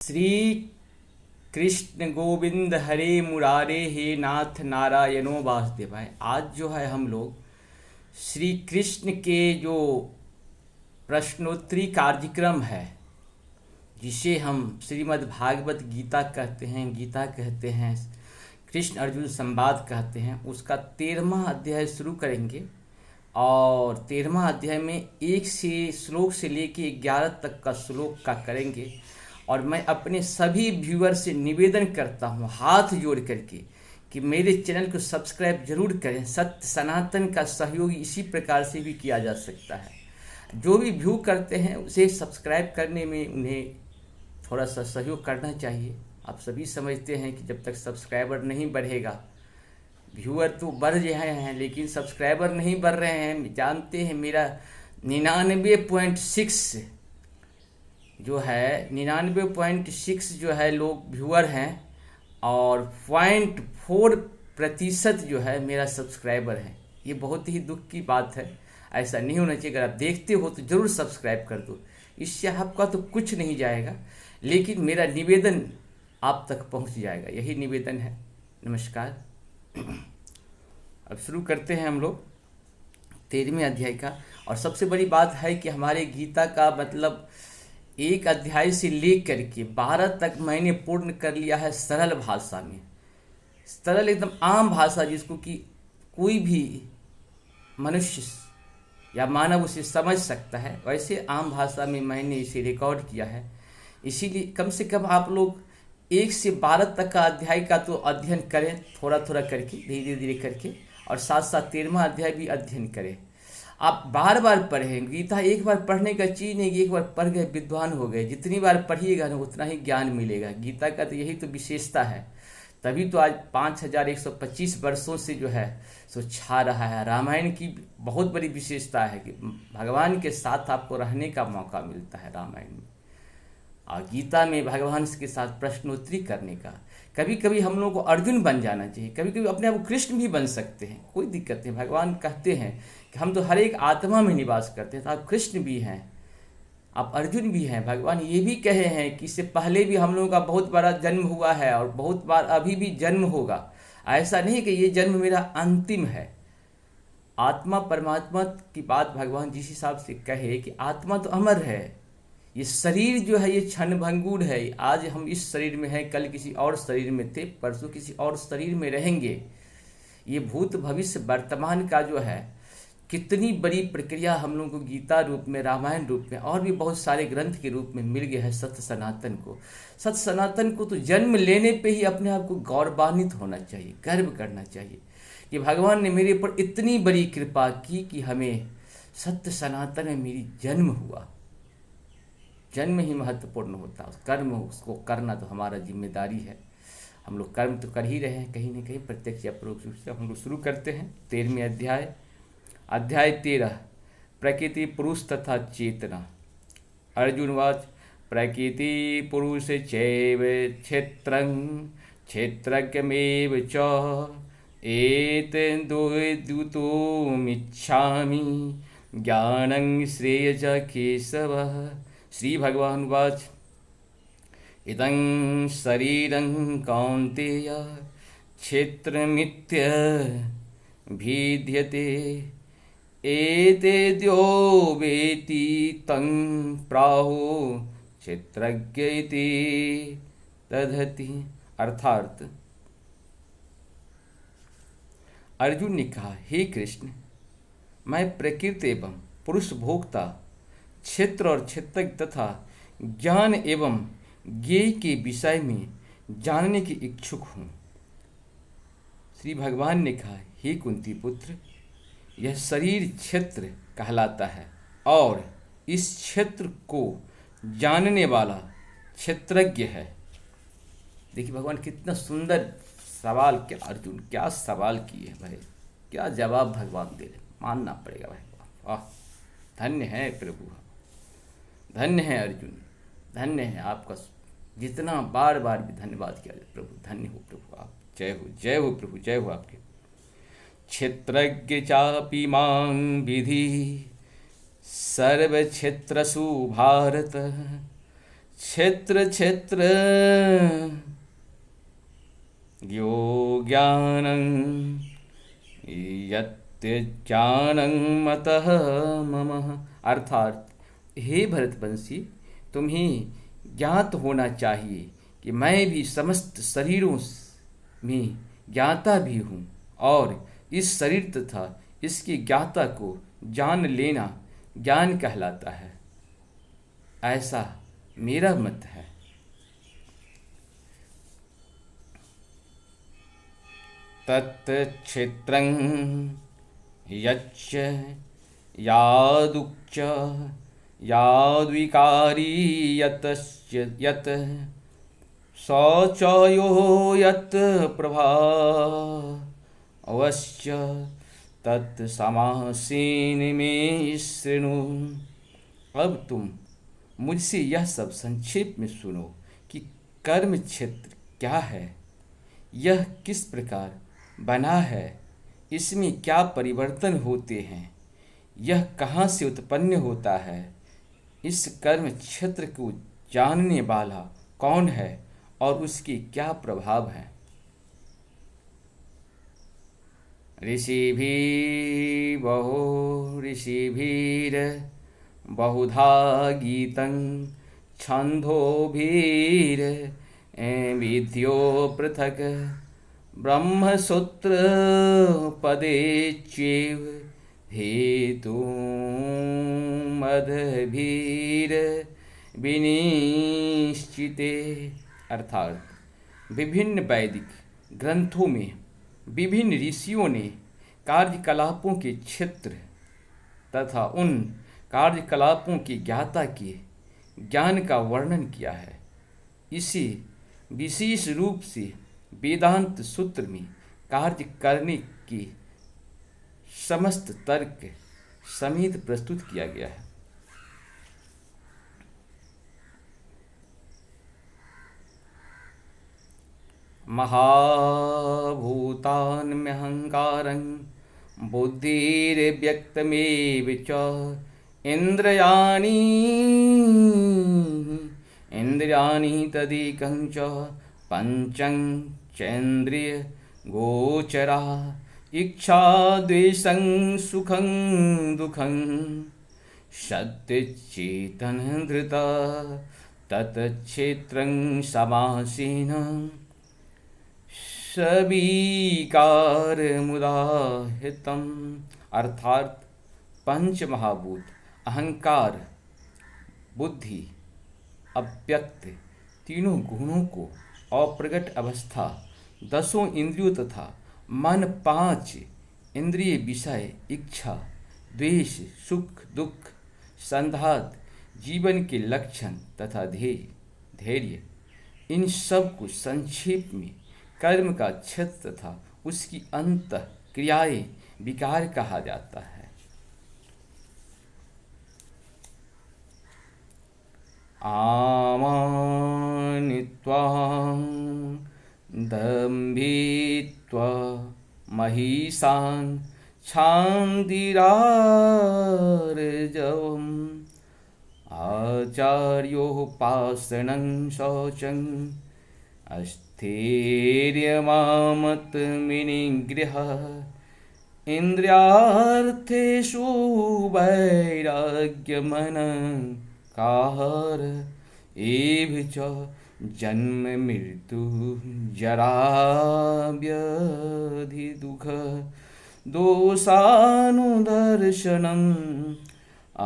श्री कृष्ण गोविंद हरे मुरारे हे नाथ नारायणो वासुदेवाय। आज जो है हम लोग श्री कृष्ण के जो प्रश्नोत्तरी कार्यक्रम है, जिसे हम श्रीमद् भागवत गीता कहते हैं, कृष्ण अर्जुन संवाद कहते हैं, उसका 13वां अध्याय शुरू करेंगे। और 13वां अध्याय में एक से श्लोक से लेके 11 तक का श्लोक का करेंगे। और मैं अपने सभी व्यूअर से निवेदन करता हूँ हाथ जोड़ करके कि मेरे चैनल को सब्सक्राइब जरूर करें। सत्य सनातन का सहयोग इसी प्रकार से भी किया जा सकता है। जो भी व्यू करते हैं उसे सब्सक्राइब करने में उन्हें थोड़ा सा सहयोग करना चाहिए। आप सभी समझते हैं कि जब तक सब्सक्राइबर नहीं बढ़ेगा, व्यूअर तो बढ़ रहे हैं लेकिन सब्सक्राइबर नहीं बढ़ रहे हैं। जानते हैं मेरा 99.6 जो है 99.6 जो है लोग व्यूअर हैं और 0.4% जो है मेरा सब्सक्राइबर है। ये बहुत ही दुख की बात है, ऐसा नहीं होना चाहिए। अगर आप देखते हो तो ज़रूर सब्सक्राइब कर दो, इससे आपका तो कुछ नहीं जाएगा लेकिन मेरा निवेदन आप तक पहुंच जाएगा, यही निवेदन है। नमस्कार। अब शुरू करते हैं हम लोग 13वें अध्याय का। और सबसे बड़ी बात है कि हमारे गीता का मतलब एक अध्याय से लेकर के 12 तक मैंने पूर्ण कर लिया है सरल भाषा में, सरल एकदम आम भाषा, जिसको कि कोई भी मनुष्य या मानव उसे समझ सकता है, वैसे आम भाषा में मैंने इसे रिकॉर्ड किया है। इसीलिए कम से कम आप लोग 1 से 12 तक का अध्याय का तो अध्ययन करें, थोड़ा थोड़ा करके, धीरे धीरे करके, और साथ साथ 13वां अध्याय भी अध्ययन करें। आप बार बार पढ़ें। गीता एक बार पढ़ने का चीज़ नहीं कि एक बार पढ़ गए विद्वान हो गए। जितनी बार पढ़िएगा ना उतना ही ज्ञान मिलेगा। गीता का तो यही तो विशेषता है, तभी तो आज 5125 वर्षों से जो है सो छा रहा है। रामायण की बहुत बड़ी विशेषता है कि भगवान के साथ आपको रहने का मौका मिलता है रामायण में, और गीता में भगवान के साथ प्रश्नोत्तरी करने का। कभी कभी हम लोगों को अर्जुन बन जाना चाहिए, कभी कभी अपने आप को कृष्ण भी बन सकते हैं, कोई दिक्कत नहीं। भगवान कहते हैं कि हम तो हर एक आत्मा में निवास करते हैं, तो आप कृष्ण भी हैं, आप अर्जुन भी हैं। भगवान ये भी कहे हैं कि इससे पहले भी हम लोगों का बहुत बड़ा जन्म हुआ है और बहुत बार अभी भी जन्म होगा। ऐसा नहीं कि ये जन्म मेरा अंतिम है। आत्मा परमात्मा की बात भगवान जिस हिसाब से कहे कि आत्मा तो अमर है, ये शरीर जो है ये क्षण भंगुर है। आज हम इस शरीर में हैं, कल किसी और शरीर में थे, परसों किसी और शरीर में रहेंगे। ये भूत भविष्य वर्तमान का जो है कितनी बड़ी प्रक्रिया हम लोगों को गीता रूप में, रामायण रूप में और भी बहुत सारे ग्रंथ के रूप में मिल गया है। सत्य सनातन को, सत्य सनातन को तो जन्म लेने पे ही अपने आप को गौरवान्वित होना चाहिए, गर्व करना चाहिए कि भगवान ने मेरे पर इतनी बड़ी कृपा की कि हमें सत्य सनातन में मेरी जन्म हुआ। जन्म ही महत्वपूर्ण होता है, कर्म उसको करना तो हमारा जिम्मेदारी है। हम लोग कर्म तो कर ही रहे हैं कहीं न कहीं, प्रत्यक्ष या परोक्ष रूप से। हम लोग शुरू करते हैं 13वें अध्याय। अध्याय 13, प्रकृति पुरुष तथा चेतना। अर्जुनवाच प्रकृति पुरुष चैव क्षेत्रं क्षेत्रज्ञमेव च एतद्द्वयोमिच्छामि ज्ञानं श्रेय च केशव। श्री भगवान वाच इदं शरीरं कौन्तेय क्षेत्रमित्य भिद्यते एतेद्यो वेति तं प्राहो क्षेत्रज्ञ इति तदहति। अर्थात अर्जुन ने कहा, हे कृष्ण, मैं प्रकृति एवं पुरुष भोक्ता, क्षेत्र और क्षेत्रज्ञ तथा ज्ञान एवं ज्ञेय के विषय में जानने की इच्छुक हूँ। श्री भगवान ने कहा, हे कुंती पुत्र, यह शरीर क्षेत्र कहलाता है और इस क्षेत्र को जानने वाला क्षेत्रज्ञ है। देखिए भगवान कितना सुंदर सवाल, क्या अर्जुन क्या सवाल किए हैं भाई, क्या जवाब भगवान दे रहे, मानना पड़ेगा भाई। वाह, धन्य है प्रभु, धन्य है अर्जुन, धन्य है आपका। जितना बार बार भी धन्यवाद किया जाए प्रभु, धन्य हो प्रभु आप। जय हो प्रभु, जय हो आपके। क्षेत्रज्ञ चापि मां विधि सर्वक्षेत्रसु भारत क्षेत्र क्षेत्र यो ज्ञानं यत्ज्ञानं मतः मम। अर्थात हे भरतवंशी, तुम्हें ज्ञात होना चाहिए कि मैं भी समस्त शरीरों में ज्ञाता भी हूँ, और इस शरीर तथा इसकी ज्ञाता को जान लेना ज्ञान कहलाता है, ऐसा मेरा मत है। तत्क्षेत्रं यच्च यादुक्च याद्विकारी यतश्च यत् शौचयो यत् प्रभा अवश्य तत्समासीन में शृणु। अब तुम मुझसे यह सब संक्षेप में सुनो कि कर्म क्षेत्र क्या है, यह किस प्रकार बना है, इसमें क्या परिवर्तन होते हैं, यह कहाँ से उत्पन्न होता है, इस कर्म क्षेत्र को जानने वाला कौन है और उसके क्या प्रभाव हैं। ऋषिभिर बहुधा गीतं छन्दोभिर विद्यो पृथक् ब्रह्मसूत्र पदेच्चैव हेतुमद्भिर विनिश्चिते। अर्थात विभिन्न वैदिक ग्रंथों में विभिन्न ऋषियों ने कार्यकलापों के क्षेत्र तथा उन कार्यकलापों की ज्ञाता के ज्ञान का वर्णन किया है। इसे विशेष रूप से वेदांत सूत्र में कार्य करने की समस्त तर्क समेत प्रस्तुत किया गया है। महाभूतान्यहंकारं बुद्धिर्व्यक्तमेव च इन्द्रियाणि तदेकं च पंचं चेन्द्रिय गोचरा इच्छा द्वेषं सुखं दुःखं सत्यचेतन धृता तत्क्षेत्रं समासीन सविकार मुदाहितम। अर्थात पंच महाभूत अहंकार, बुद्धि, अव्यक्त तीनों गुणों को, अप्रगट अवस्था, दसों इंद्रियों तथा मन, पांच इंद्रिय विषय, इच्छा, द्वेष, सुख दुख, संधात, जीवन के लक्षण तथा धैर्य, इन सब को संक्षेप में कर्म का क्षेत्र तथा उसकी अंत क्रियाएं विकार कहा जाता है। आमानित्वा दम्भित्वा महिषान् छान्दिरार्जवम् आचार्योपासनं शौचं स्थैर्यमामतमिनिग्रहः इन्द्रियार्थेषु वैराग्यमनङ्कार एव च जन्म मृत्यु जरा व्याधि दुःख दोषानुदर्शनम्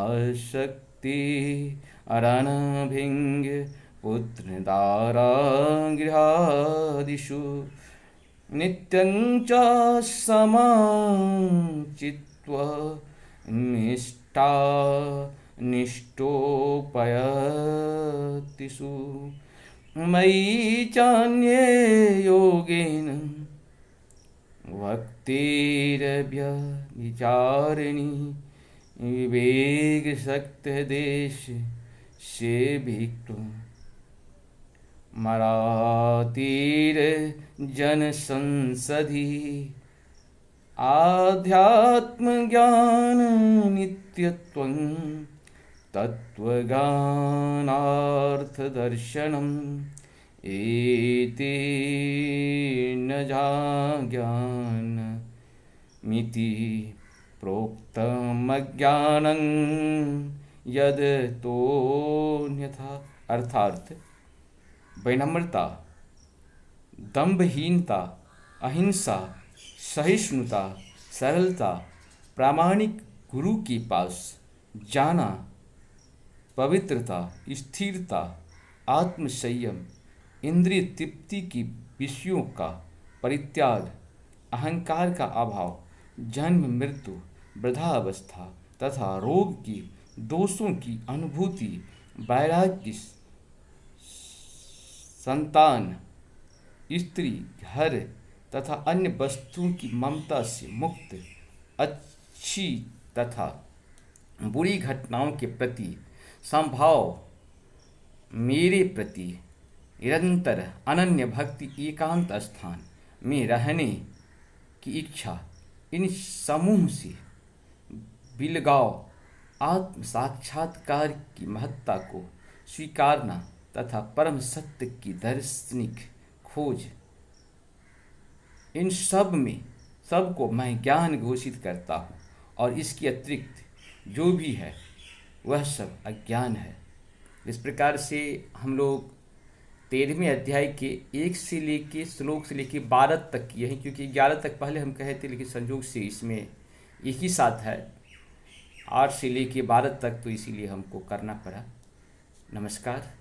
आसक्ति अरणभिङ्ग पुत्रदारागृहादिषु नित्यं च समाचित्वा निष्ठा निष्ठोपयतिषु मयि चान्ये योगेन भक्तिरव्यभिचारिणी विवेकशक्तिदेश से भिक्तो मरातीर जन संसधि आध्यात्म ज्ञान नित्यत्वं तत्त्वज्ञानार्थदर्शनम् एतेन ज्ञानमिति प्रोक्तमज्ञानं यद तोऽन्यथा। अर्थात विनम्रता, दंभहीनता, अहिंसा, सहिष्णुता, सरलता, प्रामाणिक गुरु के पास जाना, पवित्रता, स्थिरता, आत्मसंयम, इंद्रिय तृप्ति की विषयों का परित्याग, अहंकार का अभाव, जन्म मृत्यु, वृद्धावस्था तथा रोग की दोषों की अनुभूति, वैराग्य, संतान, स्त्री, घर तथा अन्य वस्तुओं की ममता से मुक्त, अच्छी तथा बुरी घटनाओं के प्रति संभाव, मेरे प्रति निरंतर अनन्य भक्ति, एकांत स्थान में रहने की इच्छा, इन समूह से बिलगाव, आत्म साक्षात्कार की महत्ता को स्वीकारना तथा परम सत्य की दार्शनिक खोज, इन सबको मैं ज्ञान घोषित करता हूँ और इसके अतिरिक्त जो भी है वह सब अज्ञान है। इस प्रकार से हम लोग 13वें अध्याय के 1 से लेके श्लोक से लेके 12 तक किए हैं, क्योंकि 11 तक पहले हम कहे थे लेकिन संयोग से इसमें एक ही साथ है 8 से लेके 12 तक, तो इसीलिए हमको करना पड़ा। नमस्कार।